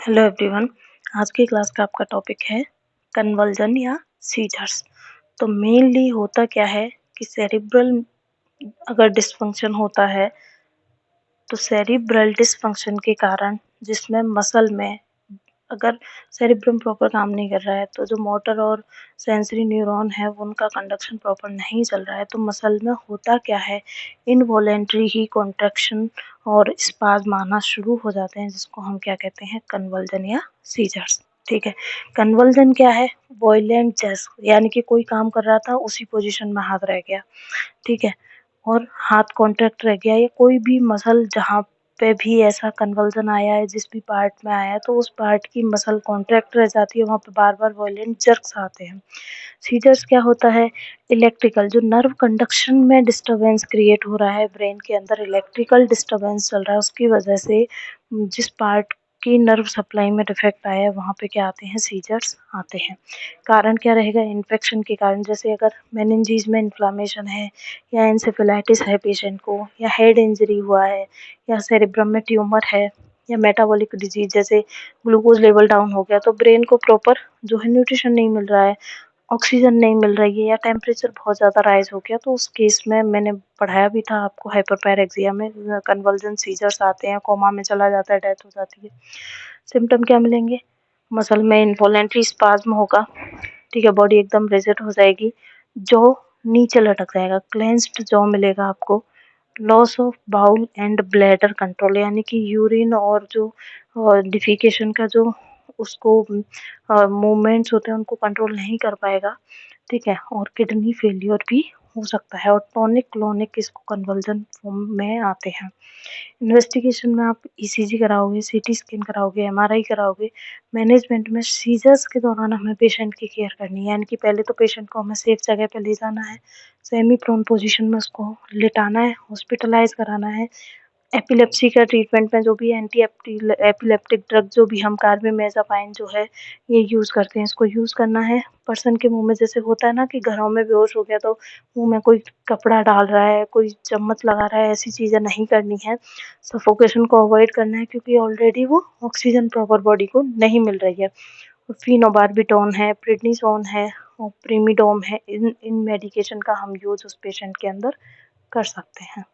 Hello everyone. आज की class का आपका टॉपिक है कन्वल्जन या सीजर्स। तो मेनली होता क्या है कि सेरिब्रल अगर डिसफंक्शन होता है तो सेरिब्रल डिसफंक्शन के कारण जिसमें मसल में अगर सेरिब्रम प्रॉपर काम नहीं कर रहा है तो जो मोटर और सेंसरी न्यूरॉन है उनका कंडक्शन प्रॉपर नहीं चल रहा है तो मसल में होता क्या है, इनवॉलेंट्री ही कॉन्ट्रैक्शन और स्पाज्म आना शुरू हो जाते हैं जिसको हम क्या कहते हैं, कन्वल्जन या सीजर्स। ठीक है, कन्वल्जन क्या है, वॉयलेंट जेस, यानी कि कोई काम कर रहा था उसी पोजीशन में हाथ रह गया। ठीक है, और हाथ कॉन्ट्रैक्ट रह गया या कोई भी मसल जहाँ पे भी ऐसा कन्वल्जन आया है, जिस भी पार्ट में आया है तो उस पार्ट की मसल कॉन्ट्रैक्ट रह जाती है, वहाँ पे बार बार वॉयलेंट जर्क्स आते हैं। सीजर्स क्या होता है, इलेक्ट्रिकल जो नर्व कंडक्शन में डिस्टरबेंस क्रिएट हो रहा है, ब्रेन के अंदर इलेक्ट्रिकल डिस्टरबेंस चल रहा है, उसकी वजह से जिस पार्ट की नर्व सप्लाई में डिफेक्ट आया है वहाँ पे क्या आते हैं, सीजर्स आते हैं। कारण क्या रहेगा, इन्फेक्शन के कारण, जैसे अगर मेनिंजेस में इन्फ्लामेशन है या एंसेफेलाइटिस है पेशेंट को, या हेड इंजरी हुआ है, या सेरिब्रम में ट्यूमर है, या मेटाबॉलिक डिजीज जैसे ग्लूकोज लेवल डाउन हो गया तो ब्रेन को प्रॉपर जो है न्यूट्रिशन नहीं मिल रहा है, ऑक्सीजन नहीं मिल रही है, या टेम्परेचर बहुत ज़्यादा राइज हो गया, तो उस केस में मैंने पढ़ाया भी था आपको, हाइपरपैरेक्सिया में कन्वल्जन सीजर्स आते हैं, कोमा में चला जाता है, डेथ हो जाती है। सिम्टम क्या मिलेंगे, मसल में इनवॉलेंट्री स्पाज्म होगा। ठीक है, बॉडी एकदम रिजिड हो जाएगी, जॉ नीचे लटक जाएगा, क्लेंस्ड जॉ मिलेगा आपको, loss of bowel and bladder control, यानी कि यूरिन और जो डिफिकेशन का जो उसको मूवमेंट्स होते हैं उनको कंट्रोल नहीं कर पाएगा। ठीक है, और किडनी फेलियर भी हो सकता है, और टॉनिक क्लोनिक इसको कन्वल्जन फॉर्म में आते हैं। इन्वेस्टिगेशन में आप ईसीजी कराओगे, सीटी स्कैन कराओगे, एमआरआई कराओगे। मैनेजमेंट में सीजर्स के दौरान हमें पेशेंट की केयर करनी है, यानी कि पहले तो पेशेंट को हमें सेफ जगह पे ले जाना है, सेमी प्रोन पोजीशन में उसको लिटाना है, हॉस्पिटलाइज कराना है। एपिलेप्सी का ट्रीटमेंट में जो भी एंटी एपिलेप्टिक ड्रग जो भी हम कार्बामेज़ापाइन जो है ये यूज़ करते हैं, इसको यूज़ करना है। पर्सन के मुंह में जैसे होता है ना कि घरों में बेहोश हो गया तो मुंह में कोई कपड़ा डाल रहा है, कोई चम्मच लगा रहा है, ऐसी चीज़ें नहीं करनी है। सफोकेशन को अवॉइड करना है क्योंकि ऑलरेडी वो ऑक्सीजन प्रॉपर बॉडी को नहीं मिल रही है। फिनोबार्बिटॉन है, प्रेडनिसोन है और प्रिमिडोम है, इन मेडिकेशन का हम यूज़ उस पेशेंट के अंदर कर सकते हैं।